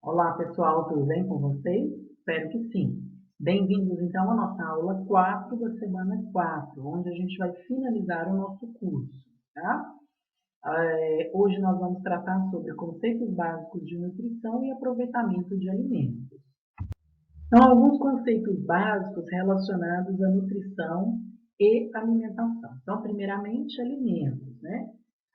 Olá pessoal, tudo bem com vocês? Espero que sim. Bem-vindos então à nossa aula 4 da semana 4, onde a gente vai finalizar o nosso curso. Tá? Hoje nós vamos tratar sobre conceitos básicos de nutrição e aproveitamento de alimentos. Então, alguns conceitos básicos relacionados à nutrição e alimentação. Então, primeiramente, alimentos, né?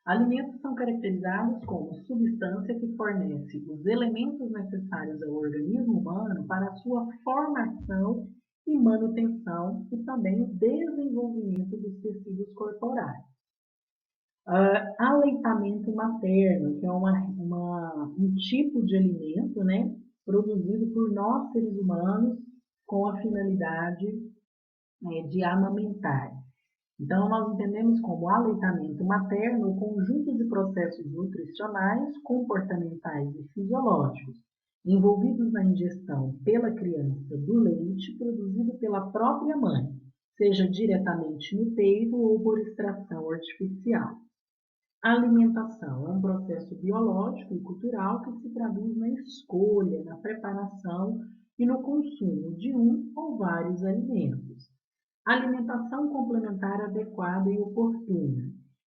Alimentos são caracterizados como substância que fornece os elementos necessários ao organismo humano para a sua formação e manutenção e também o desenvolvimento dos tecidos corporais. Aleitamento materno, que é um tipo de alimento, né, produzido por nós seres humanos com a finalidade de amamentar. Então, nós entendemos como aleitamento materno o conjunto de processos nutricionais, comportamentais e fisiológicos envolvidos na ingestão pela criança do leite produzido pela própria mãe, seja diretamente no peito ou por extração artificial. A alimentação é um processo biológico e cultural que se traduz na escolha, na preparação e no consumo de um ou vários alimentos. A alimentação complementar adequada e oportuna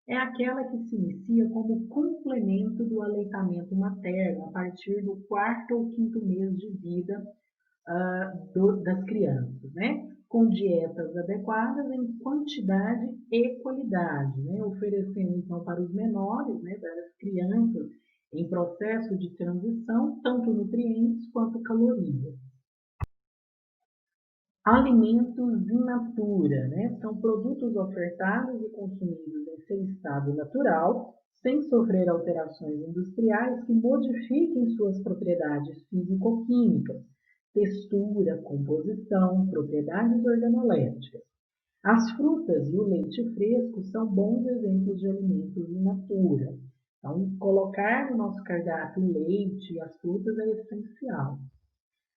é aquela que se inicia como complemento do aleitamento materno a partir do 4º ou 5º mês de vida das crianças, né? Com dietas adequadas em quantidade e qualidade, né? Oferecendo então para os menores, né, para as crianças em processo de transição, tanto nutrientes quanto calorias. Alimentos in natura, né? São produtos ofertados e consumidos em seu estado natural, sem sofrer alterações industriais que modifiquem suas propriedades físico-químicas, textura, composição, propriedades organolépticas. As frutas e o leite fresco são bons exemplos de alimentos in natura. Então, colocar no nosso cardápio o leite e as frutas é essencial.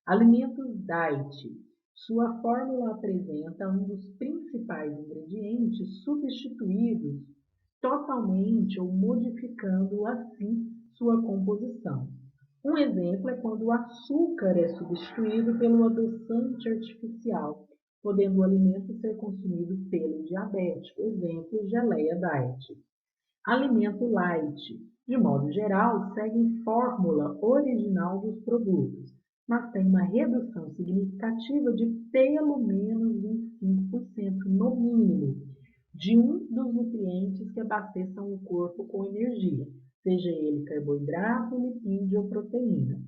Alimentos diet. Sua fórmula apresenta um dos principais ingredientes substituídos totalmente ou modificando assim sua composição. Um exemplo é quando o açúcar é substituído pelo adoçante artificial, podendo o alimento ser consumido pelo diabético. Exemplo, geleia diet. Alimento light. De modo geral, seguem fórmula original dos produtos, mas tem uma redução significativa de pelo menos 25% no mínimo de um dos nutrientes que abasteçam o corpo com energia, seja ele carboidrato, lipídio ou proteína,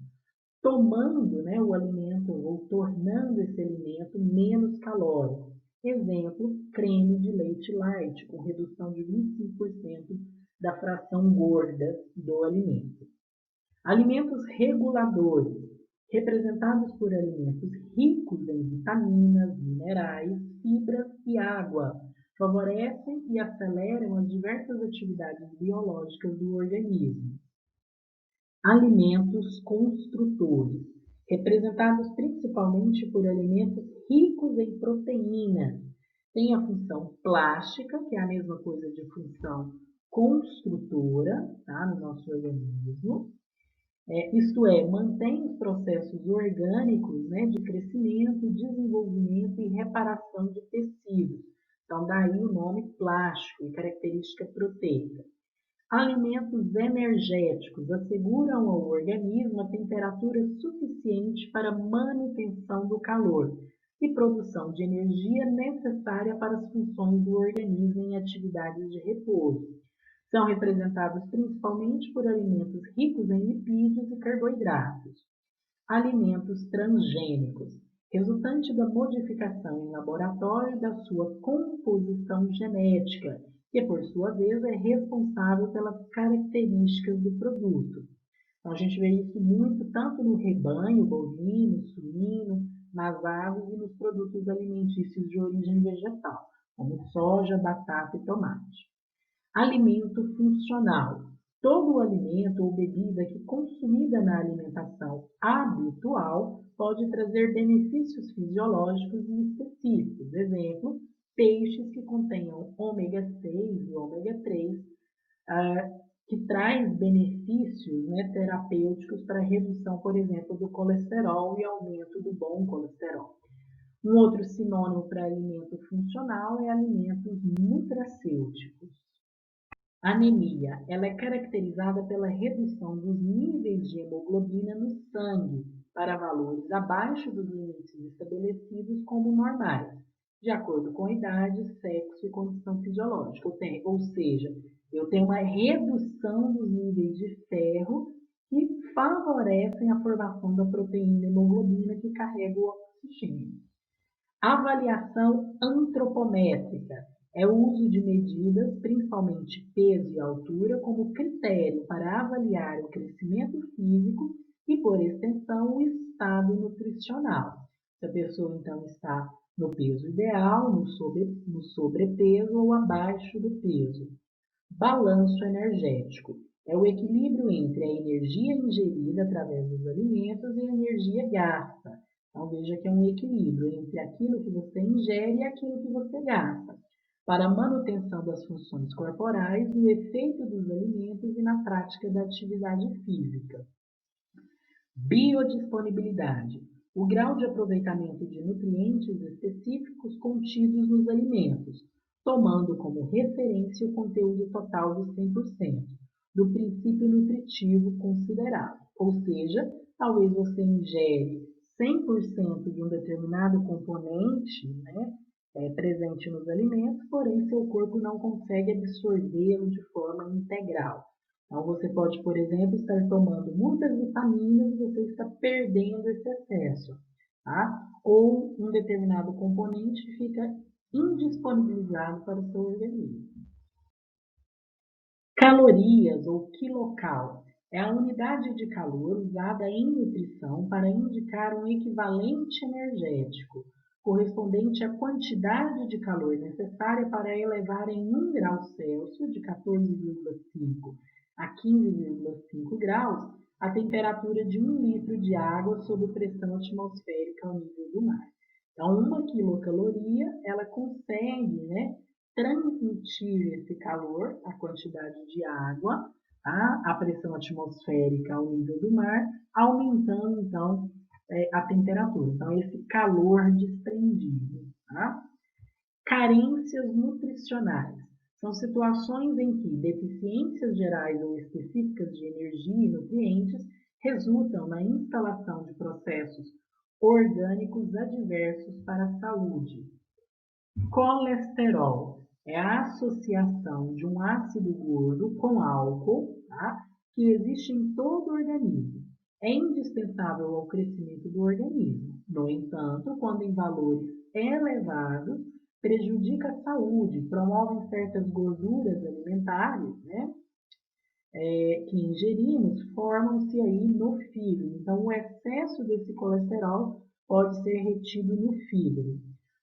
tomando, né, o alimento ou tornando esse alimento menos calórico. Exemplo, creme de leite light, com redução de 25% da fração gorda do alimento. Alimentos reguladores, representados por alimentos ricos em vitaminas, minerais, fibras e água, favorecem e aceleram as diversas atividades biológicas do organismo. Alimentos construtores, representados principalmente por alimentos ricos em proteína. Tem a função plástica, que é a mesma coisa de função construtora, tá, no nosso organismo. Isto é, mantém os processos orgânicos, né, de crescimento, desenvolvimento e reparação de tecidos. Então, daí o nome plástico e característica proteica. Alimentos energéticos asseguram ao organismo a temperatura suficiente para manutenção do calor e produção de energia necessária para as funções do organismo em atividades de repouso. São representados principalmente por alimentos ricos em lipídios e carboidratos. Alimentos transgênicos, resultante da modificação em laboratório da sua composição genética, que por sua vez é responsável pelas características do produto. Então, a gente vê isso muito tanto no rebanho bovino, suíno, nas aves e nos produtos alimentícios de origem vegetal, como soja, batata e tomate. Alimento funcional. Todo alimento ou bebida que consumida na alimentação habitual pode trazer benefícios fisiológicos e específicos. Exemplo, peixes que contenham ômega 6 e ômega 3 que traz benefícios, né, terapêuticos para redução, por exemplo, do colesterol e aumento do bom colesterol. Um outro sinônimo para alimento funcional é alimentos nutracêuticos. Anemia, ela é caracterizada pela redução dos níveis de hemoglobina no sangue para valores abaixo dos limites estabelecidos como normais, de acordo com a idade, sexo e condição fisiológica. Ou seja, eu tenho uma redução dos níveis de ferro que favorecem a formação da proteína hemoglobina que carrega o oxigênio. Avaliação antropométrica é o uso de medidas, principalmente peso e altura, como critério para avaliar o crescimento físico e, por extensão, o estado nutricional. Se a pessoa, então, está no peso ideal, no sobrepeso ou abaixo do peso. Balanço energético é o equilíbrio entre a energia ingerida através dos alimentos e a energia gasta. Então, veja que é um equilíbrio entre aquilo que você ingere e aquilo que você gasta, para a manutenção das funções corporais, o efeito dos alimentos e na prática da atividade física. Biodisponibilidade. O grau de aproveitamento de nutrientes específicos contidos nos alimentos, tomando como referência o conteúdo total de 100% do princípio nutritivo considerado. Ou seja, talvez você ingere 100% de um determinado componente, né, presente nos alimentos, porém seu corpo não consegue absorvê-lo de forma integral. Então, você pode, por exemplo, estar tomando muitas vitaminas e você está perdendo esse excesso, tá? Ou um determinado componente fica indisponibilizado para o seu organismo. Calorias ou quilocal é a unidade de calor usada em nutrição para indicar um equivalente energético, correspondente à quantidade de calor necessária para elevar em 1 grau Celsius, de 14,5 a 15,5 graus, a temperatura de 1 litro de água sob pressão atmosférica ao nível do mar. Então, 1 quilocaloria, ela consegue, né, transmitir esse calor, a quantidade de água, tá? A pressão atmosférica ao nível do mar, aumentando, então, a temperatura. Então, esse calor desprendido. Tá? Carências nutricionais. São situações em que deficiências gerais ou específicas de energia e nutrientes resultam na instalação de processos orgânicos adversos para a saúde. Colesterol é a associação de um ácido gordo com álcool, tá? Que existe em todo o organismo. É indispensável ao crescimento do organismo. No entanto, quando em valores elevados, prejudica a saúde, promove certas gorduras alimentares, né? Que ingerimos, formam-se aí no fígado. Então, o excesso desse colesterol pode ser retido no fígado.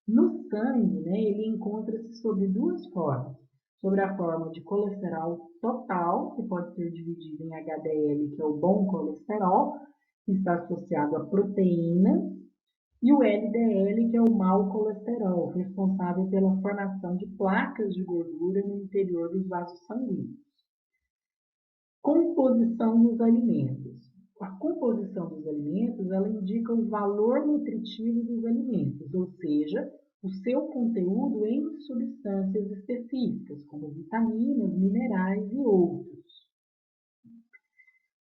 No sangue, né, ele encontra-se sob duas formas. Sobre a forma de colesterol total, que pode ser dividido em HDL, que é o bom colesterol, que está associado a proteínas, e o LDL, que é o mau colesterol, responsável pela formação de placas de gordura no interior dos vasos sanguíneos. Composição dos alimentos. A composição dos alimentos, ela indica o valor nutritivo dos alimentos, ou seja, o seu conteúdo em substâncias específicas, como vitaminas, minerais e outros.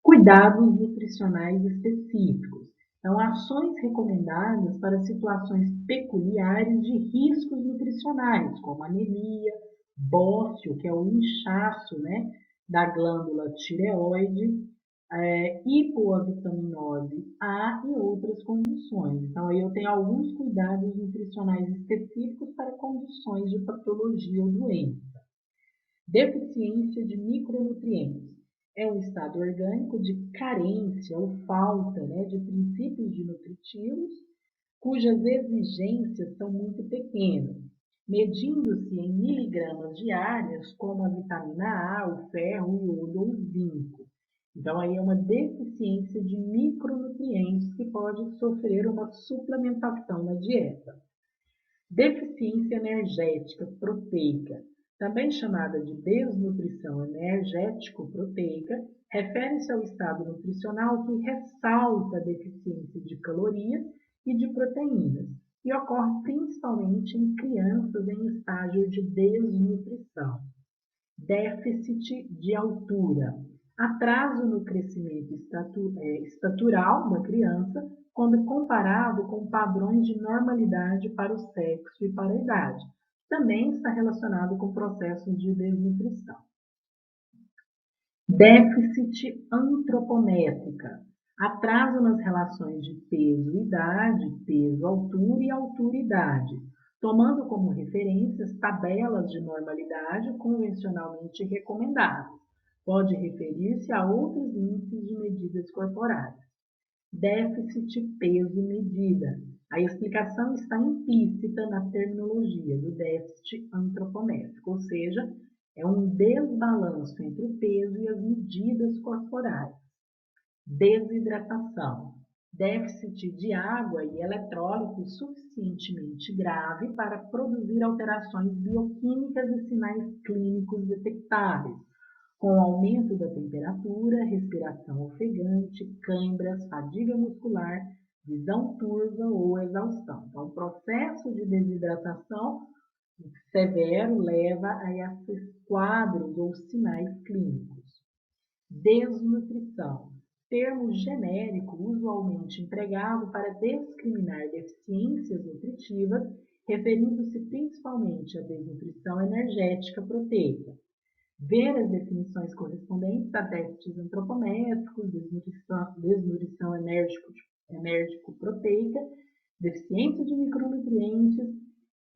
Cuidados nutricionais específicos. Então, ações recomendadas para situações peculiares de riscos nutricionais, como anemia, bócio, que é o inchaço, né, da glândula tireoide, hipoavitaminose A e outras condições. Então, aí eu tenho alguns cuidados nutricionais específicos para condições de patologia ou doença. Deficiência de micronutrientes. É um estado orgânico de carência ou falta, né, de princípios de nutritivos, cujas exigências são muito pequenas, medindo-se em miligramas diários, como a vitamina A, o ferro, o iodo ou o zinco. Então, aí é uma deficiência de micronutrientes que pode sofrer uma suplementação na dieta. Deficiência energética proteica. também chamada de desnutrição energético-proteica, refere-se ao estado nutricional que ressalta a deficiência de calorias e de proteínas e ocorre principalmente em crianças em estágio de desnutrição. Déficit de altura, atraso no crescimento estatural da criança quando comparado com padrões de normalidade para o sexo e para a idade. Também está relacionado com processos de desnutrição. Déficit antropométrica, atraso nas relações de peso-idade, peso-altura e altura-idade, tomando como referências tabelas de normalidade convencionalmente recomendadas. Pode referir-se a outros índices de medidas corporais. Déficit peso-medida. A explicação está implícita na terminologia do déficit antropométrico, ou seja, é um desbalanço entre o peso e as medidas corporais. Desidratação. Déficit de água e eletrólitos suficientemente grave para produzir alterações bioquímicas e sinais clínicos detectáveis, com aumento da temperatura, respiração ofegante, câimbras, fadiga muscular, visão turva ou exaustão. Então, o processo de desidratação severo leva a esses quadros ou sinais clínicos. Desnutrição. Termo genérico usualmente empregado para discriminar deficiências nutritivas, referindo-se principalmente à desnutrição energética proteica. Ver as definições correspondentes a déficits antropométricos, desnutrição enérgico-proteica, deficiência de micronutrientes,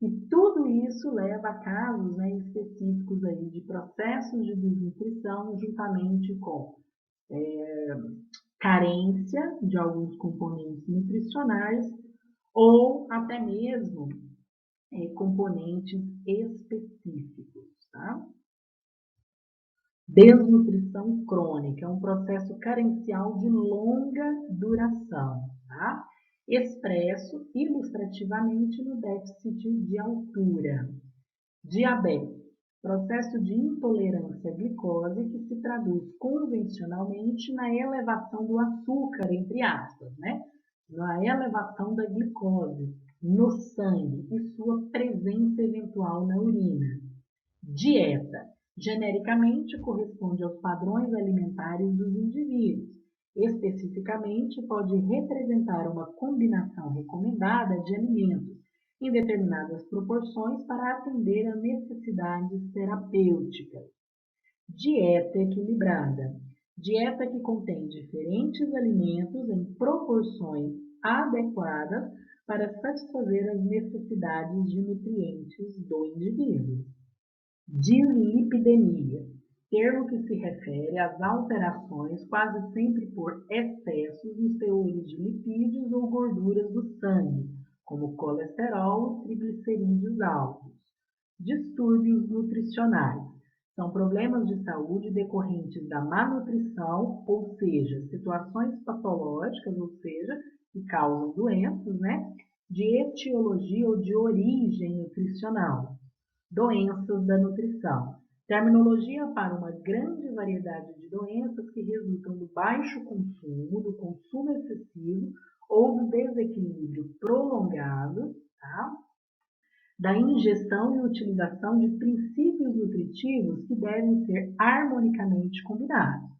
e tudo isso leva a casos específicos aí de processos de desnutrição juntamente com carência de alguns componentes nutricionais ou até mesmo componentes específicos, tá? Desnutrição crônica é um processo carencial de longa duração, tá? Expresso ilustrativamente no déficit de altura. Diabetes, processo de intolerância à glicose que se traduz convencionalmente na elevação do açúcar, entre aspas, né? Na elevação da glicose no sangue e sua presença eventual na urina. Dieta, genericamente corresponde aos padrões alimentares dos indivíduos. Especificamente, pode representar uma combinação recomendada de alimentos em determinadas proporções para atender a necessidades terapêuticas. Dieta equilibrada. Dieta que contém diferentes alimentos em proporções adequadas para satisfazer as necessidades de nutrientes do indivíduo. Dislipidemia, termo que se refere às alterações, quase sempre por excessos nos teores de lipídios ou gorduras do sangue, como colesterol e triglicerídeos altos. Distúrbios nutricionais. São problemas de saúde decorrentes da má nutrição, ou seja, situações patológicas, ou seja, que causam doenças, de etiologia ou de origem nutricional. Doenças da nutrição. Terminologia para uma grande variedade de doenças que resultam do baixo consumo, do consumo excessivo ou do desequilíbrio prolongado, tá? Da ingestão e utilização de princípios nutritivos que devem ser harmonicamente combinados.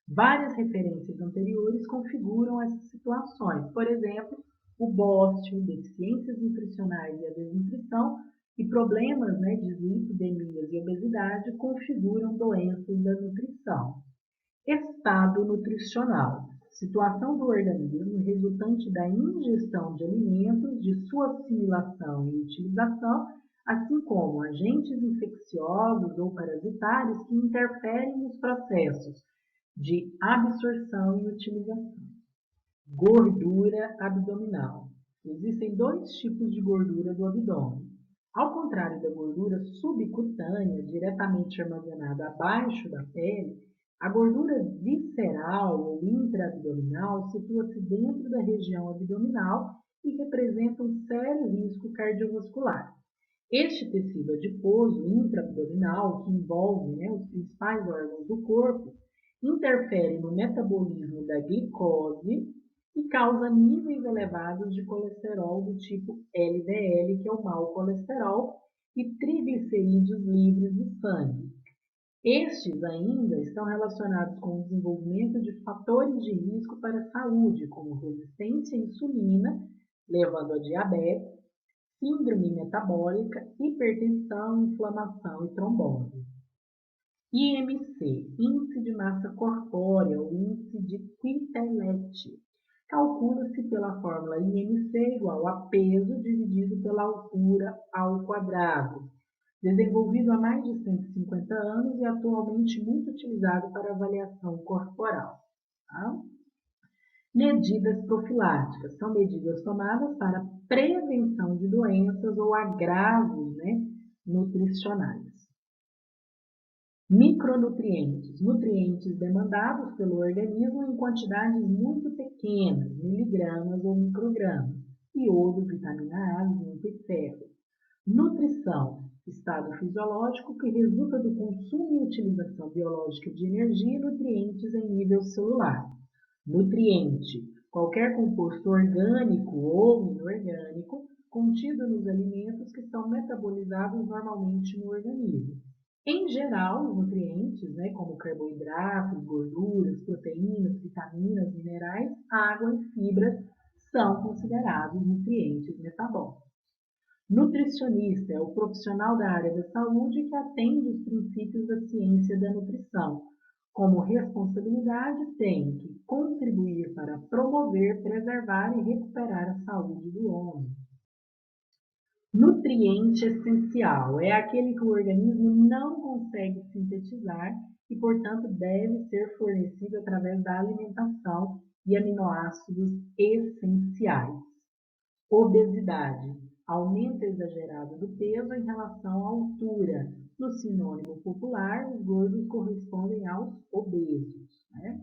Várias referências anteriores configuram essas situações, por exemplo, o bósteo, deficiências nutricionais e a desnutrição, e problemas de dislipidemias e obesidade configuram doenças da nutrição. Estado nutricional. Situação do organismo resultante da ingestão de alimentos, de sua assimilação e utilização, assim como agentes infecciosos ou parasitários que interferem nos processos de absorção e utilização. Gordura abdominal. Existem dois tipos de gordura do abdômen. Ao contrário da gordura subcutânea, diretamente armazenada abaixo da pele, a gordura visceral ou intraabdominal situa-se dentro da região abdominal e representa um sério risco cardiovascular. Este tecido adiposo intraabdominal, que envolve, né, os principais órgãos do corpo, interfere no metabolismo da glicose e causa níveis elevados de colesterol do tipo LDL, que é o mau colesterol, e triglicerídeos livres do sangue. Estes ainda estão relacionados com o desenvolvimento de fatores de risco para a saúde, como resistência à insulina, levando a diabetes, síndrome metabólica, hipertensão, inflamação e trombose. IMC, Índice de Massa Corpórea, ou Índice de Quinterlet. Calcula-se pela fórmula IMC igual a peso dividido pela altura ao quadrado. Desenvolvido há mais de 150 anos e atualmente muito utilizado para avaliação corporal. Tá? Medidas profiláticas são medidas tomadas para prevenção de doenças ou agravos, né, nutricionais. Micronutrientes, nutrientes demandados pelo organismo em quantidades muito pequenas, miligramas ou microgramas, iodo, vitamina A, zinco e ferro. Nutrição, estado fisiológico que resulta do consumo e utilização biológica de energia e nutrientes em nível celular. Nutriente, qualquer composto orgânico ou inorgânico contido nos alimentos que são metabolizados normalmente no organismo. Em geral, os nutrientes, né, como carboidratos, gorduras, proteínas, vitaminas, minerais, água e fibras, são considerados nutrientes metabólicos. Nutricionista é o profissional da área da saúde que atende os princípios da ciência da nutrição. Como responsabilidade, tem que contribuir para promover, preservar e recuperar a saúde do homem. Nutriente essencial é aquele que o organismo não consegue sintetizar e, portanto, deve ser fornecido através da alimentação e aminoácidos essenciais. Obesidade, aumento exagerado do peso em relação à altura. No sinônimo popular, os gordos correspondem aos obesos. Né?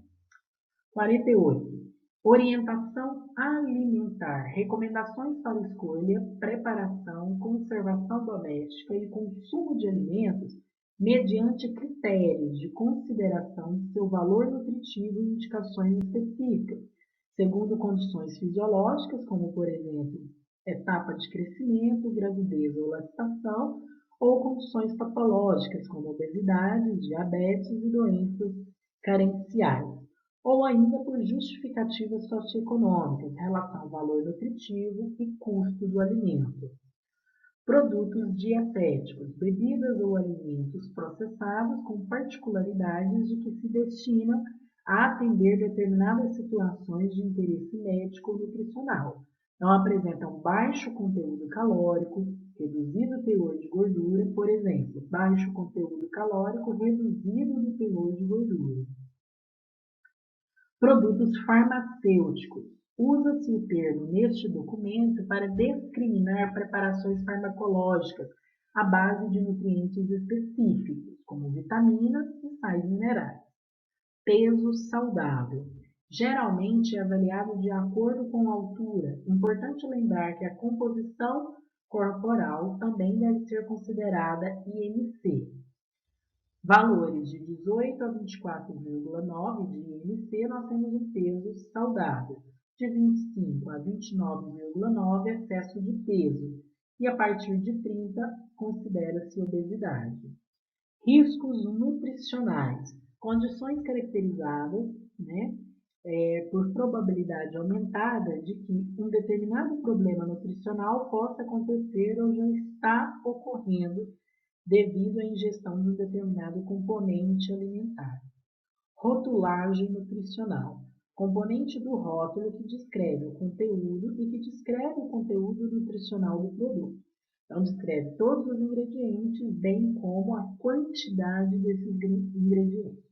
48. Orientação alimentar. Recomendações para escolha, preparação, conservação doméstica e consumo de alimentos mediante critérios de consideração de seu valor nutritivo e indicações específicas, segundo condições fisiológicas, como, por exemplo, etapa de crescimento, gravidez ou lactação, ou condições patológicas, como obesidade, diabetes e doenças carenciais, ou ainda por justificativas socioeconômicas, relação ao valor nutritivo e custo do alimento. Produtos dietéticos, bebidas ou alimentos processados com particularidades de que se destinam a atender determinadas situações de interesse médico ou nutricional. Não apresentam baixo conteúdo calórico, reduzido teor de gordura, por exemplo, baixo conteúdo calórico, reduzido no teor de gordura. Produtos farmacêuticos. Usa-se o termo neste documento para discriminar preparações farmacológicas à base de nutrientes específicos, como vitaminas e sais minerais. Peso saudável. Geralmente é avaliado de acordo com a altura. Importante lembrar que a composição corporal também deve ser considerada IMC. Valores de 18 a 24,9 de IMC, nós temos um peso saudável. De 25 a 29,9, excesso de peso. E a partir de 30, considera-se obesidade. Riscos nutricionais. Condições caracterizadas, né, por probabilidade aumentada de que um determinado problema nutricional possa acontecer ou já está ocorrendo devido à ingestão de um determinado componente alimentar. Rotulagem nutricional. Componente do rótulo que descreve o conteúdo e que descreve o conteúdo nutricional do produto. Então, descreve todos os ingredientes, bem como a quantidade desses ingredientes.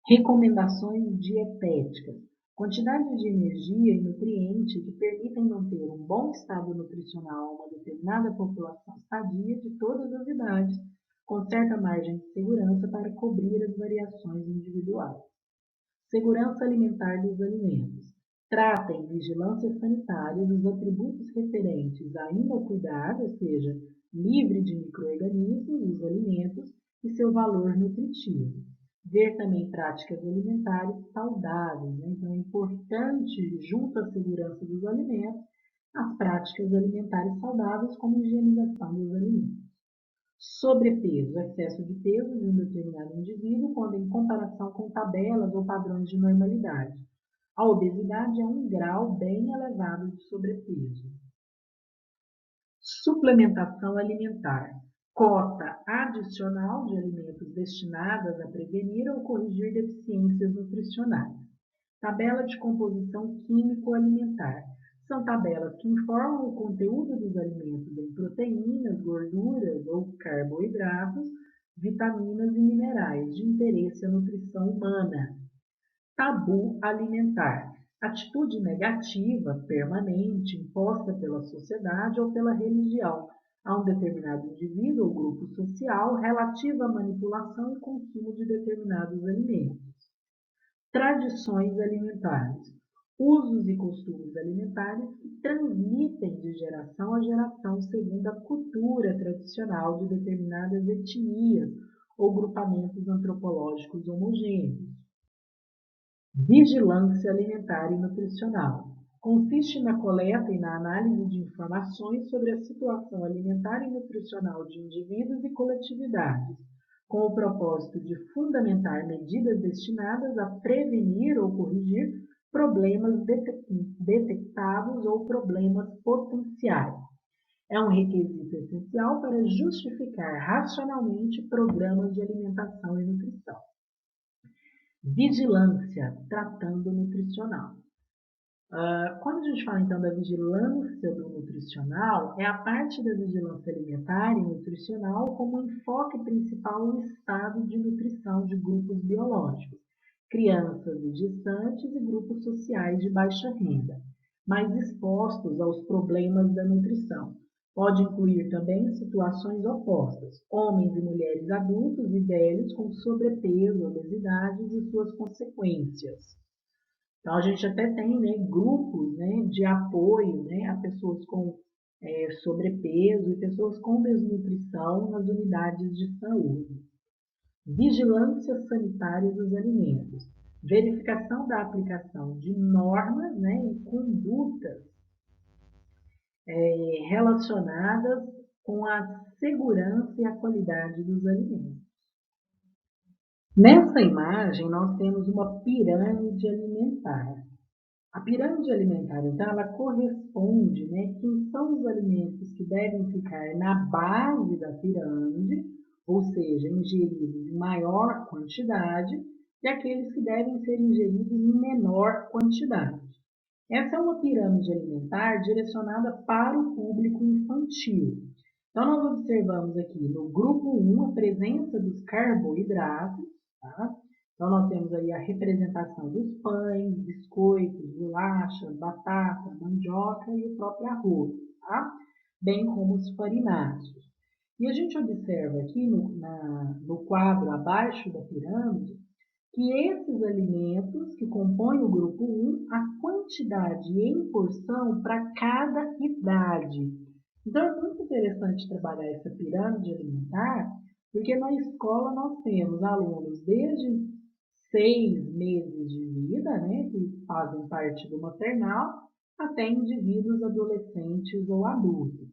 Recomendações dietéticas. Quantidade de energia e nutrientes que permitem manter um bom estado nutricional a uma determinada população sadia de todas as idades, com certa margem de segurança para cobrir as variações individuais. Segurança alimentar dos alimentos. Trata em vigilância sanitária dos atributos referentes à inocuidade, ou seja, livre de micro-organismos, dos alimentos e seu valor nutritivo. Ver também práticas alimentares saudáveis, né? Então é importante, junto à segurança dos alimentos, as práticas alimentares saudáveis, como higienização dos alimentos. Sobrepeso, excesso de peso de um determinado indivíduo, quando em comparação com tabelas ou padrões de normalidade. A obesidade é um grau bem elevado de sobrepeso. Suplementação alimentar. Cota adicional de alimentos destinadas a prevenir ou corrigir deficiências nutricionais. Tabela de composição químico-alimentar. São tabelas que informam o conteúdo dos alimentos em proteínas, gorduras ou carboidratos, vitaminas e minerais de interesse à nutrição humana. Tabu alimentar. Atitude negativa, permanente, imposta pela sociedade ou pela religião a um determinado indivíduo ou grupo social relativa à manipulação e consumo de determinados alimentos. Tradições alimentares. Usos e costumes alimentares que transmitem de geração a geração segundo a cultura tradicional de determinadas etnias ou grupamentos antropológicos homogêneos. Vigilância alimentar e nutricional. Consiste na coleta e na análise de informações sobre a situação alimentar e nutricional de indivíduos e coletividades, com o propósito de fundamentar medidas destinadas a prevenir ou corrigir problemas detectados ou problemas potenciais. É um requisito essencial para justificar racionalmente programas de alimentação e nutrição. Vigilância, tratando nutricional. Quando a gente fala então da vigilância do nutricional, é a parte da vigilância alimentar e nutricional como enfoque principal o estado de nutrição de grupos biológicos, crianças e gestantes e grupos sociais de baixa renda, mais expostos aos problemas da nutrição. Pode incluir também situações opostas, homens e mulheres adultos e velhos com sobrepeso, obesidade e suas consequências. Então, a gente até tem, né, grupos, né, de apoio, né, a pessoas com sobrepeso e pessoas com desnutrição nas unidades de saúde. Vigilância sanitária dos alimentos. Verificação da aplicação de normas, né, e condutas relacionadas com a segurança e a qualidade dos alimentos. Nessa imagem, nós temos uma pirâmide alimentar. A pirâmide alimentar, então, ela corresponde, né, quem são os alimentos que devem ficar na base da pirâmide, ou seja, ingeridos em maior quantidade, e aqueles que devem ser ingeridos em menor quantidade. Essa é uma pirâmide alimentar direcionada para o público infantil. Então, nós observamos aqui no grupo 1 a presença dos carboidratos, tá? Então, nós temos aí a representação dos pães, biscoitos, bolachas, batata, mandioca e o próprio arroz, tá? Bem como os farináceos. E a gente observa aqui no quadro abaixo da pirâmide que esses alimentos que compõem o grupo 1, a quantidade em porção para cada idade. Então, é muito interessante trabalhar essa pirâmide alimentar, porque na escola nós temos alunos desde 6 meses de vida, né, que fazem parte do maternal, até indivíduos adolescentes ou adultos.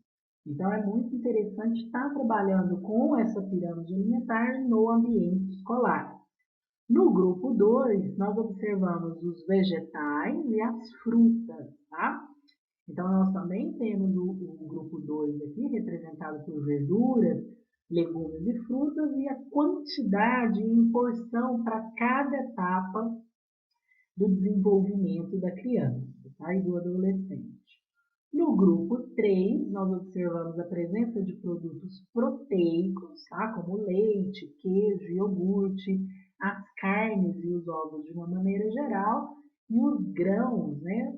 Então, é muito interessante estar trabalhando com essa pirâmide alimentar no ambiente escolar. No grupo 2, nós observamos os vegetais e as frutas, tá? Então, nós também temos o grupo 2 aqui, representado por verduras, legumes e frutas, e a quantidade em porção para cada etapa do desenvolvimento da criança, tá? E do adolescente. No grupo 3, nós observamos a presença de produtos proteicos, tá? Como leite, queijo, iogurte, as carnes e os ovos de uma maneira geral, e os grãos, né,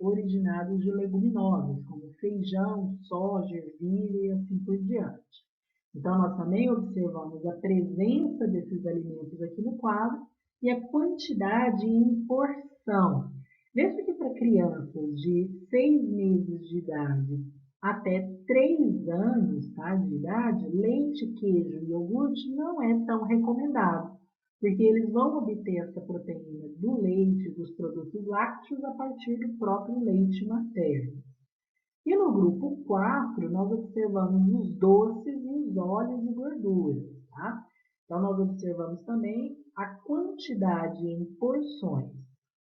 originados de leguminosas, como feijão, soja, ervilha e assim por diante. Então, nós também observamos a presença desses alimentos aqui no quadro e a quantidade em porção. Veja que para crianças de 6 meses de idade até 3 anos, tá, de idade, leite, queijo e iogurte não é tão recomendado, porque eles vão obter essa proteína do leite, dos produtos lácteos, a partir do próprio leite materno. E no grupo 4, nós observamos os doces e os óleos e gorduras, tá? Então, nós observamos também a quantidade em porções.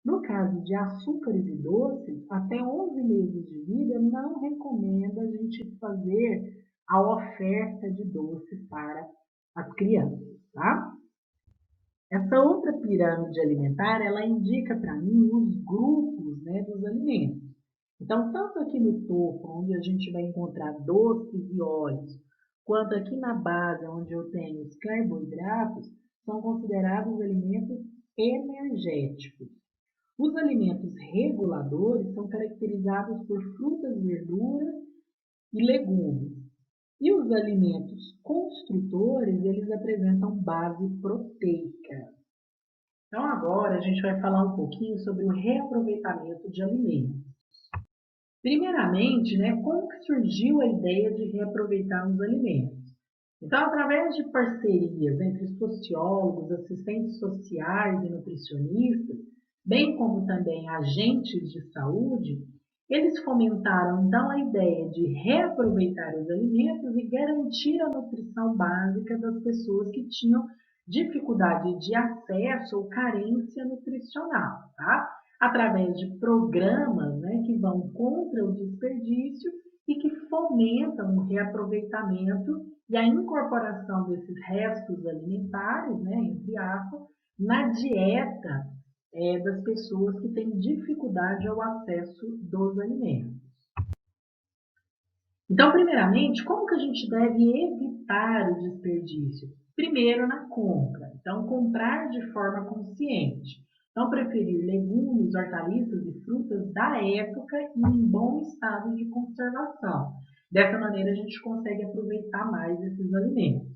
No caso de açúcares e doces, até 11 meses de vida, não recomenda a gente fazer a oferta de doces para as crianças, tá? Essa outra pirâmide alimentar, ela indica para mim os grupos, né, dos alimentos. Então, tanto aqui no topo, onde a gente vai encontrar doces e óleos, quanto aqui na base, onde eu tenho os carboidratos, são considerados alimentos energéticos. Os alimentos reguladores são caracterizados por frutas, verduras e legumes. E os alimentos construtores, eles apresentam base proteica. Então, agora a gente vai falar um pouquinho sobre o reaproveitamento de alimentos. Primeiramente, né, como que surgiu a ideia de reaproveitar os alimentos? Então, através de parcerias entre sociólogos, assistentes sociais e nutricionistas, bem como também agentes de saúde, eles fomentaram então a ideia de reaproveitar os alimentos e garantir a nutrição básica das pessoas que tinham dificuldade de acesso ou carência nutricional, tá? Através de programas, né, que vão contra o desperdício e que fomentam o reaproveitamento e a incorporação desses restos alimentares, né, entre aspas, na dieta das pessoas que têm dificuldade ao acesso dos alimentos. Então, primeiramente, como que a gente deve evitar o desperdício? Primeiro, na compra. Então, comprar de forma consciente. Então, preferir legumes, hortaliças e frutas da época e em bom estado de conservação. Dessa maneira, a gente consegue aproveitar mais esses alimentos.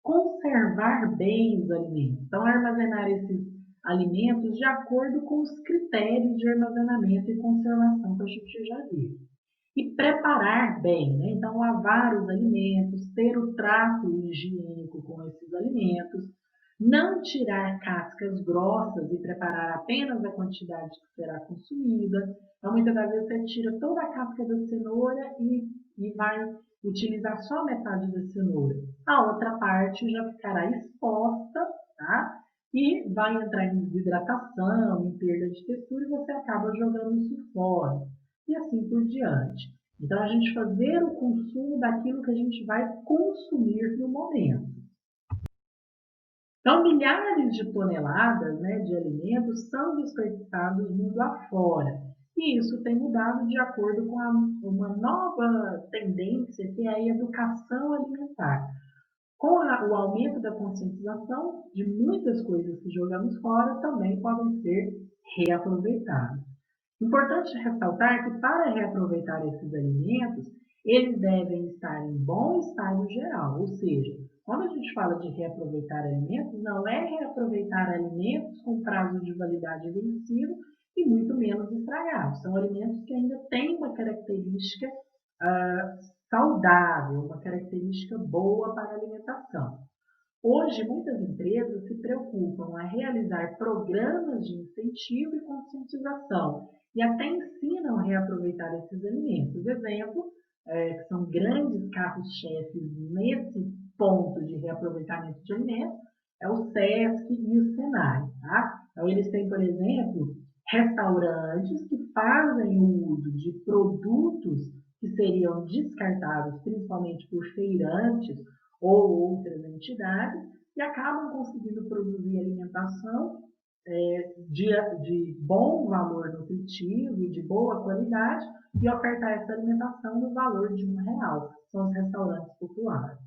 Conservar bem os alimentos. Então, armazenar esses alimentos de acordo com os critérios de armazenamento e conservação que a gente já viu. E preparar bem, né? Então, lavar os alimentos, ter o trato higiênico com esses alimentos, não tirar cascas grossas e preparar apenas a quantidade que será consumida. Então, muitas das vezes você tira toda a casca da cenoura e vai utilizar só metade da cenoura. A outra parte já ficará exposta, tá? E vai entrar em desidratação, em perda de textura e você acaba jogando isso fora. E assim por diante. Então, a gente fazer o consumo daquilo que a gente vai consumir no momento. Então, milhares de toneladas, né, de alimentos são desperdiçados mundo afora. E isso tem mudado de acordo com uma nova tendência, que é a educação alimentar. Com o aumento da conscientização de muitas coisas que jogamos fora, também podem ser reaproveitadas. Importante ressaltar que para reaproveitar esses alimentos, eles devem estar em bom estado geral, ou seja, quando a gente fala de reaproveitar alimentos, não é reaproveitar alimentos com prazo de validade vencido e muito menos estragados. São alimentos que ainda têm uma característica saudável, uma característica boa para a alimentação. Hoje, muitas empresas se preocupam a realizar programas de incentivo e conscientização e até ensinam a reaproveitar esses alimentos. Exemplo, que são grandes carros-chefes nesse ponto de reaproveitamento de alimentos, é o SESC e o SENAI. Tá? Então, eles têm, por exemplo, restaurantes que fazem o uso de produtos que seriam descartados, principalmente por feirantes ou outras entidades, e acabam conseguindo produzir alimentação de bom valor nutritivo e de boa qualidade e ofertar essa alimentação no valor de R$1. São os restaurantes populares.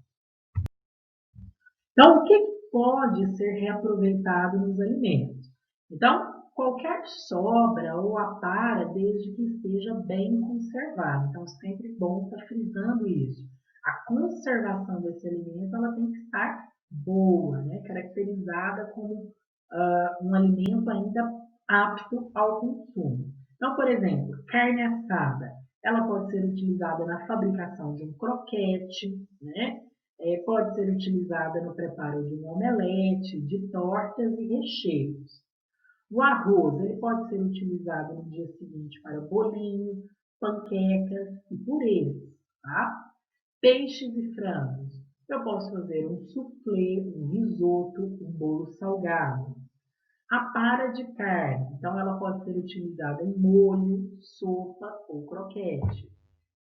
Então, o que pode ser reaproveitado nos alimentos? Então, qualquer sobra ou apara, desde que esteja bem conservado. Então, sempre bom estar frisando isso. A conservação desse alimento ela tem que estar boa, né? Caracterizada como um alimento ainda apto ao consumo. Então, por exemplo, carne assada, ela pode ser utilizada na fabricação de um croquete, né? Pode ser utilizada no preparo de um omelete, de tortas e recheios. O arroz, ele pode ser utilizado no dia seguinte para bolinho, panquecas e purês, tá? Peixes e frangos. Eu posso fazer um soufflé, um risoto, um bolo salgado. A para de carne, então ela pode ser utilizada em molho, sopa ou croquete.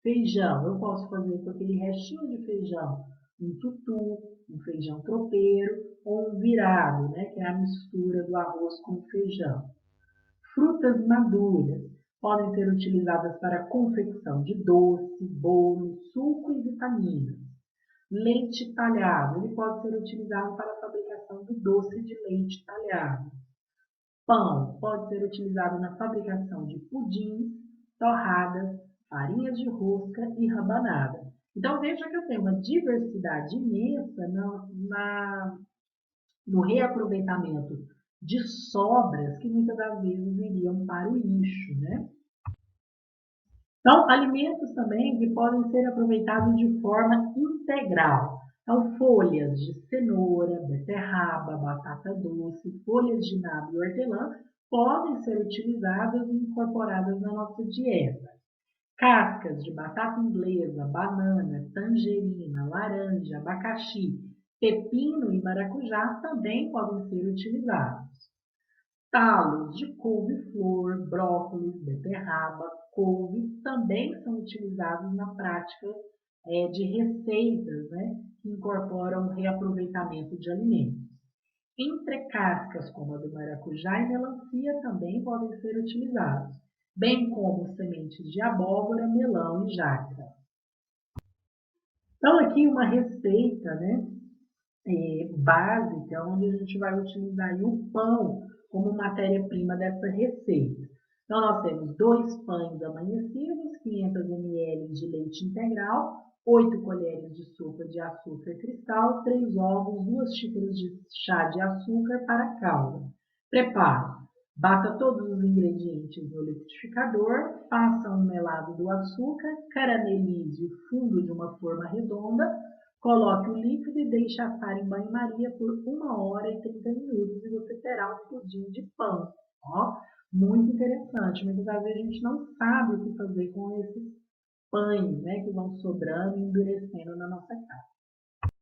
Feijão, eu posso fazer com aquele restinho de feijão um tutu, um feijão tropeiro ou um virado, né, que é a mistura do arroz com o feijão. Frutas maduras podem ser utilizadas para a confecção de doce, bolo, suco e vitaminas. Leite talhado, ele pode ser utilizado para a fabricação do doce de leite talhado. Pão pode ser utilizado na fabricação de pudim, torradas, farinhas de rosca e rabanada. Então veja que eu tenho uma diversidade imensa no reaproveitamento de sobras que muitas das vezes iriam para o lixo, né? Então, alimentos também que podem ser aproveitados de forma integral. Então, folhas de cenoura, beterraba, batata doce, folhas de nabo e hortelã podem ser utilizadas e incorporadas na nossa dieta. Cascas de batata inglesa, banana, tangerina, laranja, abacaxi, pepino e maracujá também podem ser utilizados. Talos de couve-flor, brócolis, beterraba, couve também são utilizados na prática de receitas, né, que incorporam o reaproveitamento de alimentos. Entre cascas como a do maracujá e melancia também podem ser utilizados, bem como sementes de abóbora, melão e jácara. Então aqui uma receita, né, básica, onde a gente vai utilizar o pão como matéria-prima dessa receita. Então, nós temos 2 pães amanhecidos, 500 ml de leite integral, 8 colheres de sopa de açúcar cristal, 3 ovos, 2 xícaras de chá de açúcar para a calda. Preparo. Bata todos os ingredientes no liquidificador, faça um melado do açúcar, caramelize o fundo de uma forma redonda, coloque o líquido e deixe assar em banho-maria por 1 hora e 30 minutos e você terá um pudim de pão. Ó, muito interessante. Muitas vezes a gente não sabe o que fazer com esses pães, né, que vão sobrando e endurecendo na nossa casa.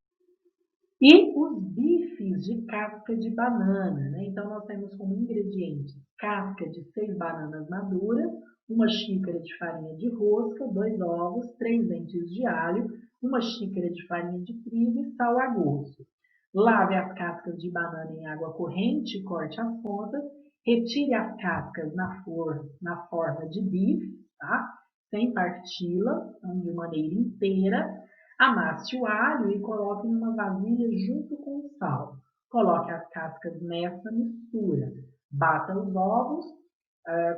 E os bifes de casca de banana, né? Então, nós temos como ingredientes casca de 6 bananas maduras, 1 xícara de farinha de rosca, 2 ovos, 3 dentes de alho, 1 xícara de farinha de trigo e sal a gosto. Lave as cascas de banana em água corrente e corte as pontas. Retire as cascas na forma de bife, tá? Sem parti-la, então de maneira inteira. Amasse o alho e coloque numa vasilha junto com o sal. Coloque as cascas nessa mistura. Bata os ovos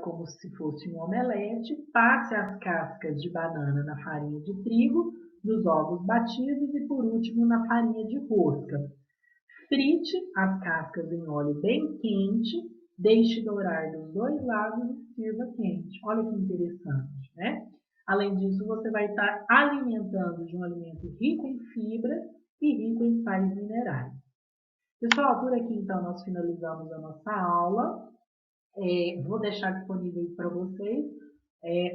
como se fosse um omelete. Passe as cascas de banana na farinha de trigo, nos ovos batidos e, por último, na farinha de rosca. Frite as cascas em óleo bem quente, deixe dourar dos 2 lados e sirva quente. Olha que interessante, né? Além disso, você vai estar alimentando de um alimento rico em fibra e rico em sais minerais. Pessoal, por aqui então nós finalizamos a nossa aula. Vou deixar disponível para vocês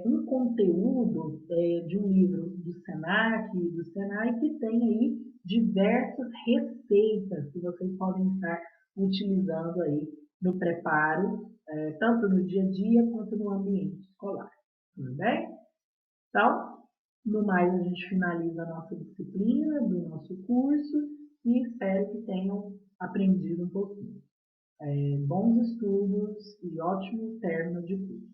um conteúdo de um livro do Senac e do Senai que tem aí diversas receitas que vocês podem estar utilizando aí no preparo, tanto no dia a dia quanto no ambiente escolar. Tudo bem? Então, no mais, a gente finaliza a nossa disciplina do nosso curso e espero que tenham aprendido um pouquinho. Bons estudos e ótimo término de curso.